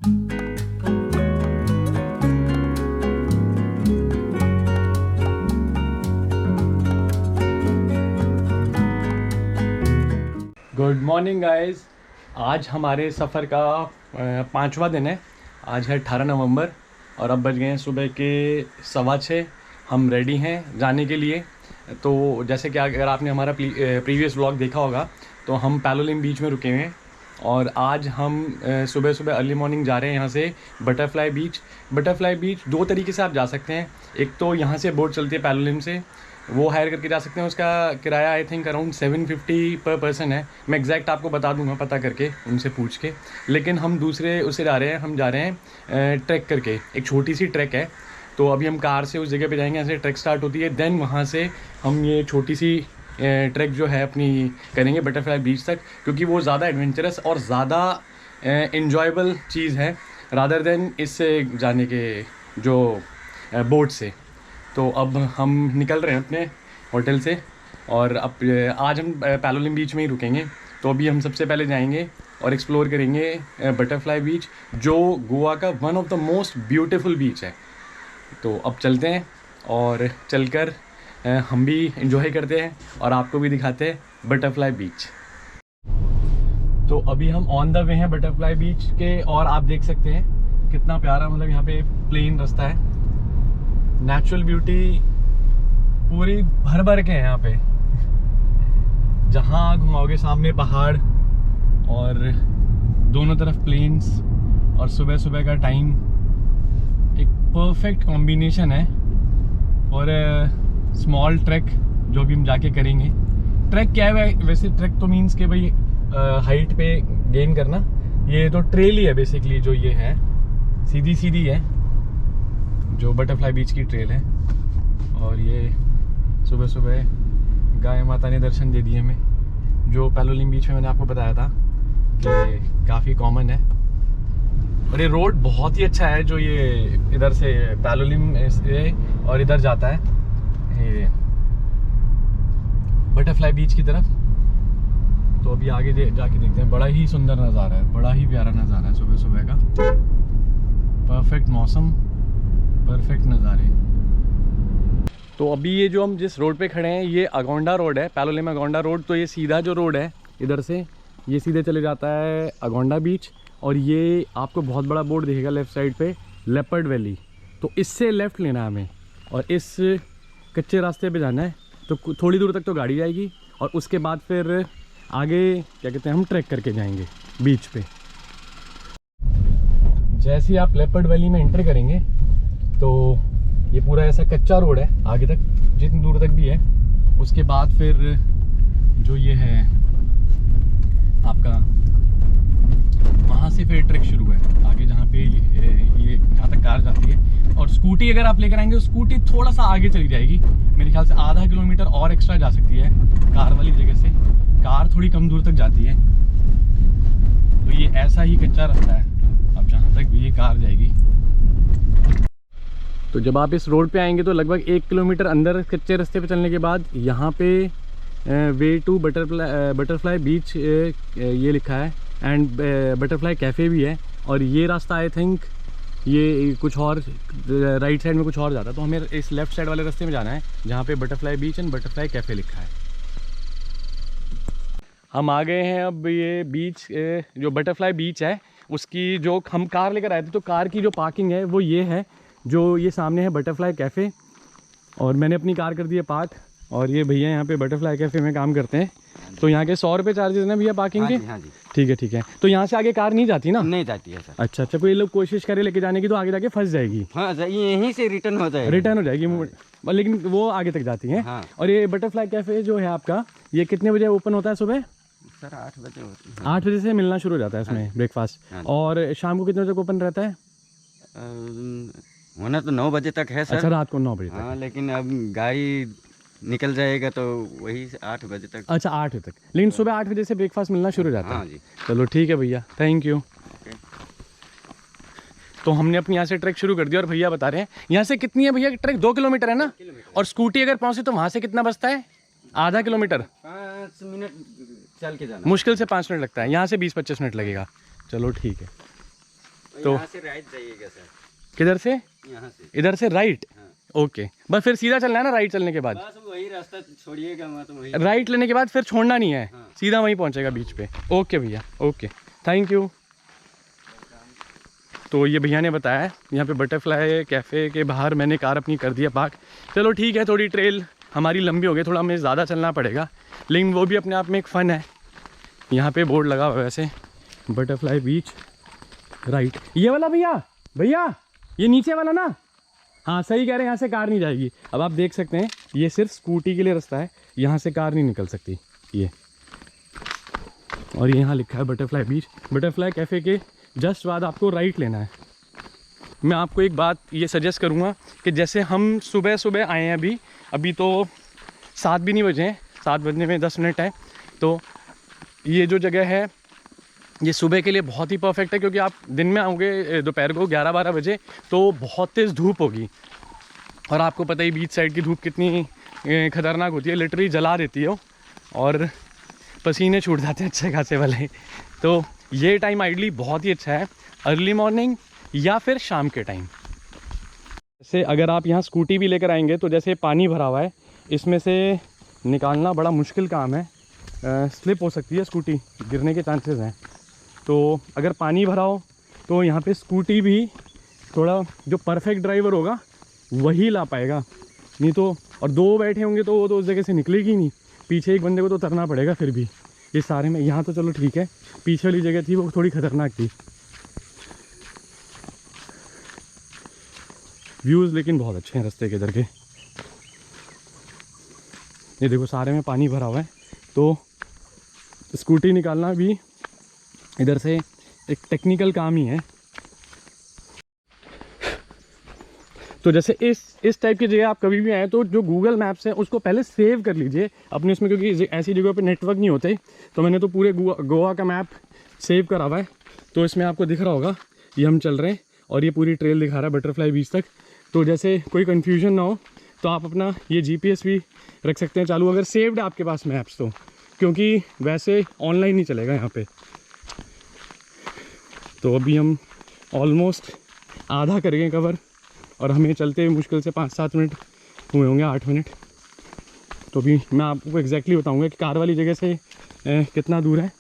Good morning guys. आज हमारे सफ़र का 5वां दिन है। आज है 18 नवंबर और अब बज गए हैं सुबह के 6:15। हम रेडी हैं जाने के लिए। तो जैसे कि अगर आपने हमारा प्रीवियस व्लॉग देखा होगा तो हम पैलोलिम बीच में रुके हुए हैं और आज हम सुबह सुबह अर्ली मॉर्निंग जा रहे हैं यहाँ से बटरफ्लाई बीच। बटरफ्लाई बीच दो तरीके से आप जा सकते हैं। एक तो यहाँ से बोट चलती है पैलोलिम से, वो हायर करके जा सकते हैं। उसका किराया आई थिंक अराउंड 750 पर पर्सन है। मैं एग्जैक्ट आपको बता दूंगा पता करके उनसे पूछ के। लेकिन हम दूसरे उससे जा रहे हैं, हम जा रहे हैं ट्रैक करके। एक छोटी सी ट्रैक है, तो अभी हम कार से उस जगह पे जाएंगे। ऐसे ट्रैक स्टार्ट होती है, देन वहाँ से हम ये छोटी सी ट्रैक जो है अपनी करेंगे बटरफ्लाई बीच तक, क्योंकि वो ज़्यादा एडवेंचरस और ज़्यादा इन्जॉयबल चीज़ है रादर देन इससे जाने के जो बोट से। तो अब हम निकल रहे हैं अपने होटल से और अब आज हम पैलोलिम बीच में ही रुकेंगे। तो अभी हम सबसे पहले जाएंगे और एक्सप्लोर करेंगे बटरफ्लाई बीच, जो गोवा का one of the most beautiful beach है। तो अब चलते हैं और चलकर हम भी एंजॉय करते हैं और आपको भी दिखाते हैं बटरफ्लाई बीच। तो अभी हम ऑन द वे हैं बटरफ्लाई बीच के और आप देख सकते हैं कितना प्यारा, मतलब यहाँ पे प्लेन रास्ता है। नेचुरल ब्यूटी पूरी भर भर के है यहाँ पे। जहाँ घुमाओगे सामने पहाड़ और दोनों तरफ प्लेन्स और सुबह सुबह का टाइम एक परफेक्ट कॉम्बिनेशन है। और स्मॉल ट्रैक जो भी हम जाके करेंगे। ट्रैक क्या है वैसे? ट्रैक तो मीन्स के भाई हाइट पे गेन करना। ये तो ट्रेल ही है बेसिकली, जो ये है सीधी सीधी है जो बटरफ्लाई बीच की ट्रेल है। और ये सुबह सुबह गाय माता ने दर्शन दे दिए हमें, जो पैलोलिम बीच में मैंने आपको बताया था कि काफ़ी कॉमन है। और ये रोड बहुत ही अच्छा है जो ये इधर से पैलोलिम से और इधर जाता है ये बटरफ्लाई बीच की तरफ। तो अभी आगे जाके देखते हैं। बड़ा ही सुंदर नज़ारा है, बड़ा ही प्यारा नज़ारा है सुबह सुबह का। परफेक्ट मौसम, परफेक्ट नज़ारे। तो अभी ये जो हम जिस रोड पे खड़े हैं ये अगोंडा रोड है, पैलोलिम अगोंडा रोड। तो ये सीधा जो रोड है इधर से ये सीधे चले जाता है अगोंडा बीच। और ये आपको बहुत बड़ा बोर्ड दिखेगा लेफ़्ट साइड पे, लेपर्ड वैली। तो इससे लेफ़्ट लेना है हमें और इस कच्चे रास्ते पे जाना है। तो थोड़ी दूर तक तो गाड़ी जाएगी और उसके बाद फिर आगे क्या कहते हैं हम ट्रैक करके जाएंगे बीच पे। जैसे ही आप लेपर्ड वैली में एंटर करेंगे तो ये पूरा ऐसा कच्चा रोड है आगे तक, जितनी दूर तक भी है। उसके बाद फिर जो ये है आपका वहाँ से फिर ट्रैक शुरू है आगे, जहाँ पे ये जहाँ तक कार जाती है। और स्कूटी अगर आप लेकर आएंगे तो स्कूटी थोड़ा सा आगे चली जाएगी, मेरे ख्याल से आधा किलोमीटर और एक्स्ट्रा जा सकती है कार वाली जगह से। कार थोड़ी कम दूर तक जाती है। तो ये ऐसा ही कच्चा रास्ता है अब जहाँ तक भी ये कार जाएगी। तो जब आप इस रोड पे आएंगे तो लगभग 1 किलोमीटर अंदर कच्चे रास्ते पे चलने के बाद यहाँ पे वे टू बटरफ्लाई बीच ये लिखा है एंड बटरफ्लाई कैफ़े भी है। और ये रास्ता आई थिंक ये कुछ और राइट साइड में कुछ और जाता है। तो हमें इस लेफ़्ट साइड वाले रास्ते में जाना है जहाँ पे butterfly beach and butterfly cafe लिखा है। हम आ गए हैं अब ये बीच, जो बटरफ्लाई बीच है उसकी जो हम कार लेकर आए थे, तो कार की जो पार्किंग है वो ये है, जो ये सामने है बटरफ्लाई कैफ़े। और मैंने अपनी कार कर दी है पार्क। और ये भैया यहाँ पे बटरफ्लाई कैफ़े में काम करते हैं। तो यहाँ के 100 रुपये चार्जेस ना भैया पार्किंग के? हाँ जी। ठीक है ठीक है। तो यहाँ से आगे कार नहीं जाती ना? नहीं जाती है सर। अच्छा अच्छा, कोई लोग कोशिश करे लेके जाने की तो आगे जाके फंस जाएगी। हाँ, यहीं से रिटर्न हो जाएगी। रिटर्न हो जाएगी लेकिन वो आगे तक जाती हैं। हाँ। और ये बटरफ्लाई कैफ़े जो है आपका, ये कितने बजे ओपन होता है सुबह? सर 8 बजे होती है। 8 बजे से मिलना शुरू हो जाता है इसमें ब्रेकफास्ट। और शाम को कितने बजे तक ओपन रहता है? होना तो 9 बजे तक है सर। अच्छा, रात को 9 बजे तक। हाँ, लेकिन अब गाड़ी निकल जाएगा तो वही 8 बजे तक। अच्छा, 8 बजे तक, लेकिन सुबह 8 बजे से ब्रेकफास्ट मिलना शुरू हो जाता है। हाँ जी। चलो ठीक है भैया, थैंक यू। तो हमने अपनी यहाँ से ट्रैक शुरू कर दिया और भैया बता रहे हैं यहाँ से कितनी है भैया ट्रैक? 2 किलोमीटर है ना? और स्कूटी अगर पहुँचे तो वहाँ से कितना बचता है? आधा किलोमीटर। 5 मिनट चल के जाना, मुश्किल से 5 मिनट लगता है। यहाँ से 20-25 मिनट लगेगा। चलो ठीक है। तो यहाँ से राइट जाइएगा सर। किधर से? यहाँ से। इधर से राइट? हाँ। ओके, बस फिर सीधा चलना है ना राइट चलने के बाद? बस वही रास्ता छोड़िएगा, मैं तो वही राइट लेने के बाद फिर छोड़ना नहीं है। हाँ। सीधा वहीं पहुंचेगा बीच पे। ओके भैया, ओके, थैंक यू। तो ये भैया ने बताया है यहाँ पे बटरफ्लाई कैफ़े के बाहर मैंने कार अपनी कर दिया पार्क। चलो ठीक है, थोड़ी ट्रेल हमारी लंबी हो गई, थोड़ा हमें ज़्यादा चलना पड़ेगा, लेकिन वो भी अपने आप में एक फ़न है। यहाँ पे बोर्ड लगा हुआ है वैसे, बटरफ्लाई बीच राइट। ये वाला भैया, भैया ये नीचे वाला ना? हाँ सही कह रहे हैं, यहाँ से कार नहीं जाएगी। अब आप देख सकते हैं ये सिर्फ स्कूटी के लिए रास्ता है, यहाँ से कार नहीं निकल सकती ये। और यहाँ लिखा है बटरफ्लाई बीच। बटरफ्लाई कैफ़े के जस्ट बाद आपको राइट लेना है। मैं आपको एक बात ये सजेस्ट करूँगा कि जैसे हम सुबह सुबह आए हैं, अभी तो 7 भी नहीं बजे हैं, 7 बजने में 10 मिनट है। तो ये जो जगह है ये सुबह के लिए बहुत ही परफेक्ट है, क्योंकि आप दिन में आओगे दोपहर को 11-12 बजे तो बहुत तेज़ धूप होगी, और आपको पता ही बीच साइड की धूप कितनी ख़तरनाक होती है, लिटरली जला देती है और पसीने छूट जाते हैं अच्छे खासे वाले। तो ये टाइम आइडली बहुत ही अच्छा है, अर्ली मॉर्निंग या फिर शाम के टाइम। जैसे अगर आप यहाँ स्कूटी भी लेकर आएंगे तो जैसे पानी भरा हुआ है, इसमें से निकालना बड़ा मुश्किल काम है, स्लिप हो सकती है स्कूटी, गिरने के चांसेस हैं। तो अगर पानी भरा हो तो यहाँ पे स्कूटी भी थोड़ा जो परफेक्ट ड्राइवर होगा वही ला पाएगा, नहीं तो, और 2 बैठे होंगे तो वो तो उस जगह से निकलेगी नहीं, पीछे एक बंदे को तो उतरना पड़ेगा। फिर भी ये सारे में यहाँ तो चलो ठीक है, पीछे वाली जगह थी वो थोड़ी ख़तरनाक थी। व्यूज़ लेकिन बहुत अच्छे हैं रास्ते के इधर के। ये देखो सारे में पानी भरा हुआ है, तो स्कूटी निकालना भी इधर से एक टेक्निकल काम ही है। तो जैसे इस टाइप की जगह आप कभी भी आए तो जो गूगल मैप्स है उसको पहले सेव कर लीजिए अपने उसमें, क्योंकि ऐसी जगहों पे नेटवर्क नहीं होते। तो मैंने तो पूरे गोवा का मैप सेव करा हुआ है, तो इसमें आपको दिख रहा होगा ये हम चल रहे हैं और ये पूरी ट्रेल दिखा रहा है बटरफ्लाई बीच तक। तो जैसे कोई कन्फ्यूजन ना हो तो आप अपना ये GPS भी रख सकते हैं चालू, अगर सेव्ड है आपके पास मैप्स तो, क्योंकि वैसे ऑनलाइन नहीं चलेगा यहाँ पे। तो अभी हम ऑलमोस्ट आधा कर गए कवर, और हमें चलते हुए मुश्किल से 5-7 मिनट हुए होंगे, 8 मिनट। तो अभी मैं आपको एग्जैक्टली बताऊंगा कि कार वाली जगह से कितना दूर है।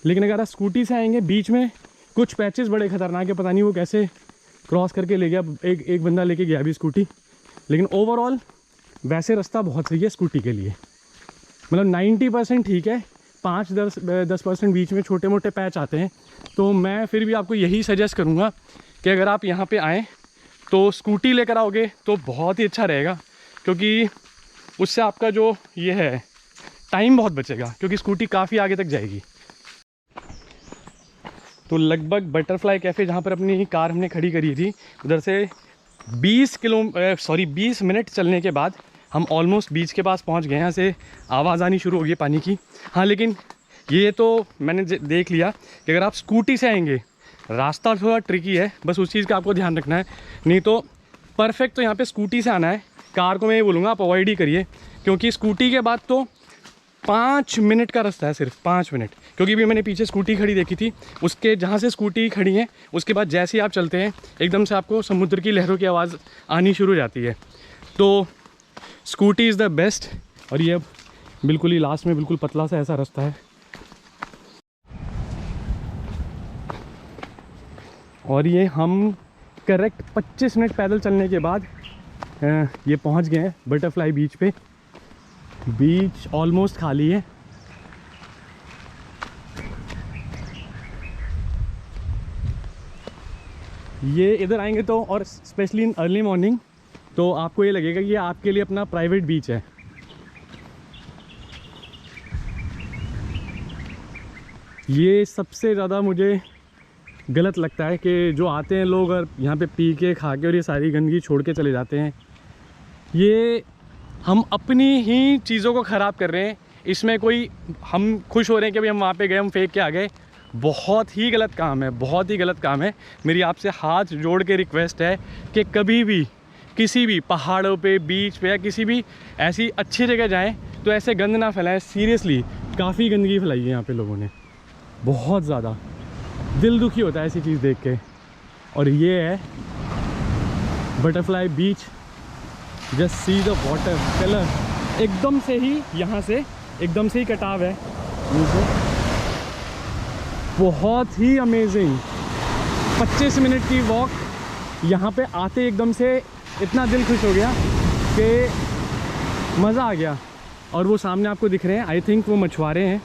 लेकिन अगर आप स्कूटी से आएंगे, बीच में कुछ पैचेस बड़े ख़तरनाक है, पता नहीं वो कैसे क्रॉस करके ले गया, एक बंदा लेके गया अभी स्कूटी। लेकिन ओवरऑल वैसे रास्ता बहुत सही है स्कूटी के लिए, मतलब 90% ठीक है, 5-10% बीच में छोटे मोटे पैच आते हैं। तो मैं फिर भी आपको यही सजेस्ट करूँगा कि अगर आप यहाँ पे आएँ तो स्कूटी लेकर आओगे तो बहुत ही अच्छा रहेगा, क्योंकि उससे आपका जो ये है टाइम बहुत बचेगा, क्योंकि स्कूटी काफ़ी आगे तक जाएगी। तो लगभग बटरफ्लाई कैफ़े जहाँ पर अपनी कार हमने खड़ी करी थी, उधर से 20 मिनट चलने के बाद हम ऑलमोस्ट बीच के पास पहुँच गए। यहाँ से आवाज़ आनी शुरू हो गई पानी की। हाँ, लेकिन ये तो मैंने देख लिया कि अगर आप स्कूटी से आएंगे रास्ता थोड़ा ट्रिकी है, बस उस चीज़ का आपको ध्यान रखना है। नहीं तो परफेक्ट तो यहाँ पे स्कूटी से आना है। कार को मैं ये बोलूँगा आप अवॉइड ही करिए, क्योंकि स्कूटी के बाद तो 5 मिनट का रास्ता है, सिर्फ 5 मिनट। क्योंकि अभी मैंने पीछे स्कूटी खड़ी देखी थी, उसके जहाँ से स्कूटी खड़ी है उसके बाद जैसे ही आप चलते हैं एकदम से आपको समुद्र की लहरों की आवाज़ आनी शुरू हो जाती है। तो स्कूटी इज़ द बेस्ट। और ये अब बिल्कुल ही लास्ट में बिल्कुल पतला सा ऐसा रास्ता है, और ये हम करेक्ट 25 मिनट पैदल चलने के बाद ये पहुंच गए हैं बटरफ्लाई बीच पे। बीच ऑलमोस्ट खाली है। ये इधर आएंगे तो, और स्पेशली इन अर्ली मॉर्निंग, तो आपको ये लगेगा कि ये आपके लिए अपना प्राइवेट बीच है। ये सबसे ज़्यादा मुझे गलत लगता है कि जो आते हैं लोग और यहाँ पे पी के खा के और ये सारी गंदगी छोड़ के चले जाते हैं। ये हम अपनी ही चीज़ों को ख़राब कर रहे हैं। इसमें कोई हम खुश हो रहे हैं कि भाई हम वहाँ पे गए, हम फेंक के आ गए। बहुत ही गलत काम है, बहुत ही गलत काम है। मेरी आपसे हाथ जोड़ के रिक्वेस्ट है कि कभी भी किसी भी पहाड़ों पे, बीच पे या किसी भी ऐसी अच्छी जगह जाएं तो ऐसे गंद ना फैलाएं। सीरियसली काफ़ी गंदगी फैलाई है यहाँ पे लोगों ने, बहुत ज़्यादा। दिल दुखी होता है ऐसी चीज़ देख के। और ये है butterfly beach. Just see the water colour, एकदम से ही यहाँ से एकदम से ही कटाव है नीचे, बहुत ही अमेजिंग। 25 मिनट की वॉक, यहाँ पे आते एकदम से इतना दिल खुश हो गया कि मज़ा आ गया। और वो सामने आपको दिख रहे हैं, आई थिंक वो मछुआरे हैं।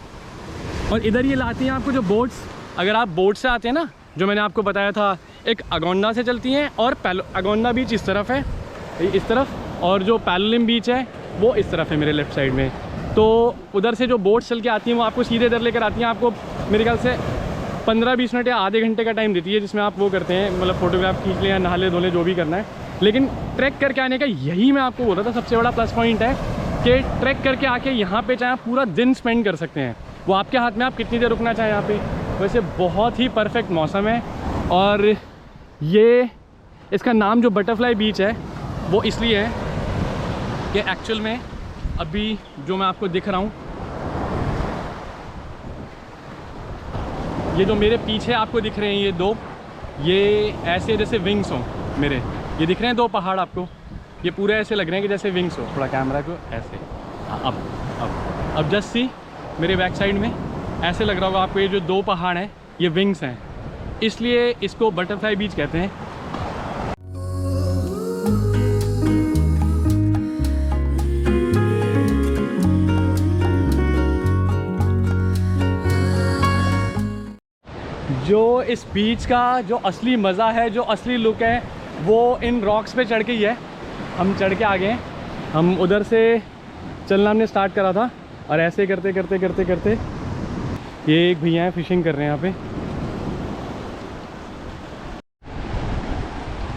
और इधर ये लाती हैं आपको जो बोट्स, अगर आप बोट से आते हैं ना, जो मैंने आपको बताया था, एक अगोंडा से चलती हैं और अगोंडा बीच इस तरफ है, इस तरफ, और जो पैलोलिम बीच है वो इस तरफ है मेरे लेफ़्ट साइड में। तो उधर से जो बोट्स चल के आती हैं वो आपको सीधे इधर लेकर आती हैं। आपको मेरे ख्याल से 15-20 मिनट या आधे घंटे का टाइम देती है, जिसमें आप वो करते हैं, मतलब फ़ोटोग्राफ खींच लें या नहा ले धो लें, जो भी करना है। लेकिन ट्रैक करके आने का यही मैं आपको बोल रहा था सबसे बड़ा प्लस पॉइंट है कि ट्रैक करके आके यहाँ पे चाहे आप पूरा दिन स्पेंड कर सकते हैं, वो आपके हाथ में, आप कितनी देर रुकना चाहें यहाँ पे। वैसे बहुत ही परफेक्ट मौसम है। और ये इसका नाम जो बटरफ्लाई बीच है वो इसलिए है कि एक्चुअल में अभी जो मैं आपको दिख रहा हूँ, ये जो मेरे पीछे आपको दिख रहे हैं ये दो, ये ऐसे जैसे विंग्स हों मेरे, ये दिख रहे हैं 2 पहाड़ आपको, ये पूरे ऐसे लग रहे हैं कि जैसे विंग्स हो। थोड़ा कैमरा को ऐसे, अब जस्ट सी मेरे बैक साइड में ऐसे लग रहा होगा आपको, ये जो 2 पहाड़ हैं ये विंग्स हैं, इसलिए इसको बटरफ्लाई बीच कहते हैं। जो इस बीच का जो असली मज़ा है, जो असली लुक है, वो इन रॉक्स पे चढ़ के ही है। हम चढ़ के आ गए हैं, हम उधर से चलना हमने स्टार्ट करा था, और ऐसे करते करते करते करते ये एक भैया हैं फिशिंग कर रहे हैं यहाँ पे।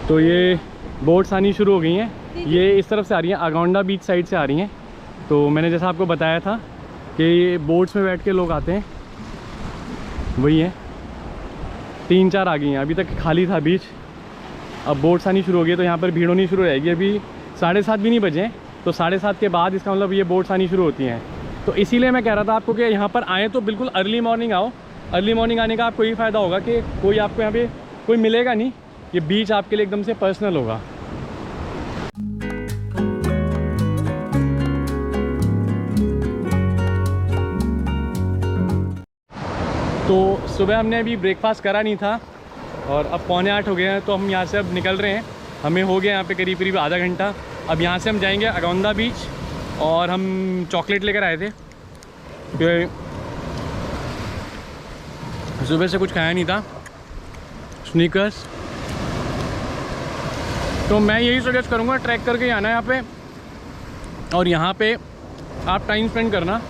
तो ये बोट्स आनी शुरू हो गई हैं, ये इस तरफ से आ रही हैं, अगोंडा बीच साइड से आ रही हैं। तो मैंने जैसा आपको बताया था कि ये बोट्स में बैठ के लोग आते हैं, वही है। 3-4 आ गई हैं, अभी तक खाली था बीच, अब बोट्स आनी शुरू हो गई, तो यहाँ पर भीड़ होनी शुरू हो जाएगी। अभी 7:30 भी नहीं बजे हैं, तो 7:30 के बाद इसका मतलब ये बोट्स आनी शुरू होती हैं। तो इसीलिए मैं कह रहा था आपको कि यहाँ पर आएँ तो बिल्कुल अर्ली मॉर्निंग आओ। अर्ली मॉर्निंग आने का आपको ये फ़ायदा होगा कि कोई आपको यहाँ पे कोई मिलेगा नहीं, ये बीच आपके लिए एकदम से पर्सनल होगा। तो सुबह हमने अभी ब्रेकफास्ट करा नहीं था और अब 7:45 हो गए हैं, तो हम यहाँ से अब निकल रहे हैं। हमें हो गया यहाँ पे करीब करीब आधा घंटा। अब यहाँ से हम जाएंगे अगोंडा बीच, और हम चॉकलेट लेकर आए थे कि सुबह से कुछ खाया नहीं था, स्नीकर्स। तो मैं यही सजेस्ट करूँगा ट्रैक करके आना यहाँ पे, और यहाँ पे आप टाइम स्पेंड करना,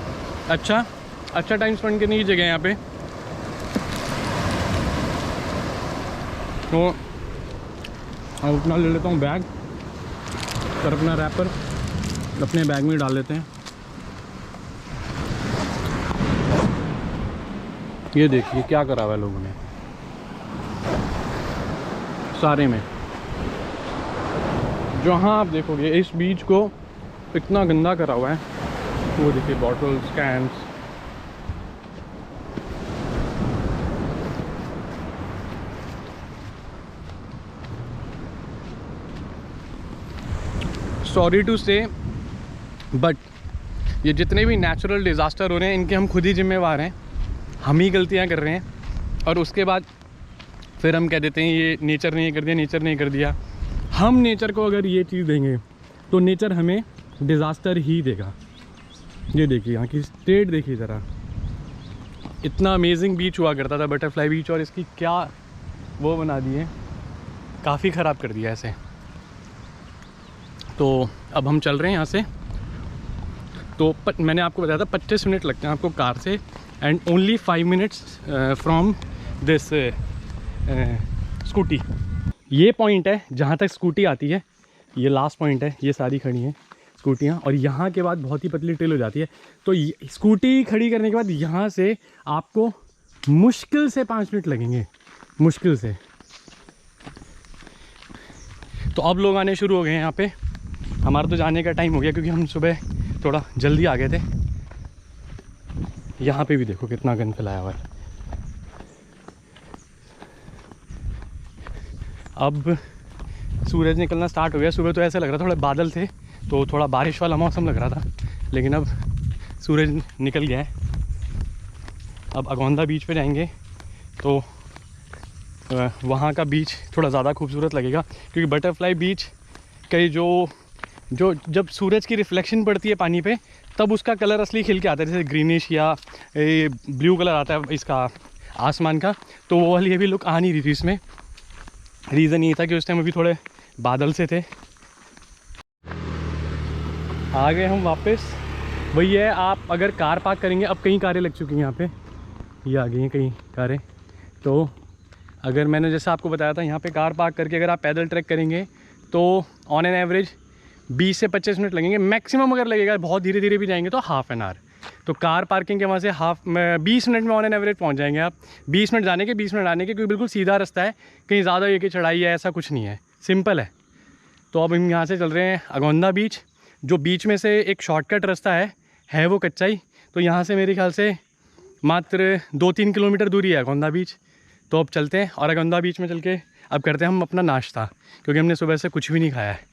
अच्छा टाइम स्पेंड करने की जगह है यहाँ पे। तो अब अपना ले लेता हूँ बैग, और अपना रैपर अपने बैग में डाल लेते हैं। ये देखिए क्या करा हुआ है लोगों ने सारे में। जहाँ आप देखोगे इस बीच को इतना गंदा करा हुआ है, वो देखिए बॉटल्स, कैंस। सॉरी टू से, बट ये जितने भी नेचुरल डिज़ास्टर हो रहे हैं इनके हम खुद ही जिम्मेवार हैं, हम ही गलतियाँ कर रहे हैं। और उसके बाद फिर हम कह देते हैं ये नेचर ने ये कर दिया, नेचर ने ये कर दिया। हम नेचर को अगर ये चीज़ देंगे तो नेचर हमें डिज़ास्टर ही देगा। ये देखिए यहाँ की स्टेट देखिए ज़रा, इतना अमेजिंग बीच हुआ करता था बटरफ्लाई बीच, और इसकी क्या वो बना दी है, काफ़ी ख़राब कर दिया ऐसे। तो अब हम चल रहे हैं यहाँ से। तो मैंने आपको बताया था 25 मिनट लगते हैं आपको कार से, and only 5 minutes from this scooty. ये पॉइंट है जहाँ तक स्कूटी आती है, ये लास्ट पॉइंट है, ये सारी खड़ी हैं स्कूटियाँ, और यहाँ के बाद बहुत ही पतली ट्रेल हो जाती है। तो स्कूटी खड़ी करने के बाद यहाँ से आपको मुश्किल से 5 मिनट लगेंगे, मुश्किल से। तो अब लोग आने शुरू हो गए हैं यहाँ पे। हमारा तो जाने का टाइम हो गया क्योंकि हम सुबह थोड़ा जल्दी आ गए थे। यहाँ पे भी देखो कितना गंद फैलाया हुआ है। अब सूरज निकलना स्टार्ट हो गया। सुबह तो ऐसा लग रहा था थोड़े बादल थे तो थोड़ा बारिश वाला मौसम लग रहा था, लेकिन अब सूरज निकल गया है। अब अगौंदा बीच पे जाएंगे तो वहाँ का बीच थोड़ा ज़्यादा खूबसूरत लगेगा, क्योंकि बटरफ्लाई बीच कई जो जब सूरज की रिफ्लेक्शन पड़ती है पानी पे तब उसका कलर असली खिल के आता है, जैसे ग्रीनिश या ब्लू कलर आता है इसका आसमान का। तो वो वाली अभी लुक आ नहीं रही थी इसमें। रीज़न ये था कि उस टाइम अभी थोड़े बादल से थे। आ गए हम वापस। वही है, आप अगर कार पार्क करेंगे, अब कई कारें लग चुकी हैं यहाँ पे, ये आ गई हैं कई कारें। तो अगर मैंने जैसा आपको बताया था, यहाँ पे कार पार्क करके अगर आप पैदल ट्रैक करेंगे तो ऑन एन एवरेज 20 से 25 मिनट लगेंगे मैक्सिमम। अगर लगेगा बहुत धीरे धीरे भी जाएंगे तो हाफ़ एन आवर। तो कार पार्किंग के वहाँ से 20 मिनट में ऑन एन एवरेज पहुँच जाएंगे आप। 20 मिनट जाने के 20 मिनट आने के, क्योंकि बिल्कुल सीधा रास्ता है, कहीं ज़्यादा ये कि चढ़ाई है ऐसा कुछ नहीं है, सिंपल है। तो अब हम यहाँ से चल रहे हैं अगौंदा बीच। जो बीच में से एक शॉर्टकट रास्ता है वो कच्चा ही। तो यहाँ से मेरे ख्याल से मात्र 2-3 किलोमीटर दूरी है अगौंदा बीच। तो अब चलते हैं और अगौंदा बीच में चल के अब करते हैं हम अपना नाश्ता, क्योंकि हमने सुबह से कुछ भी नहीं खाया है।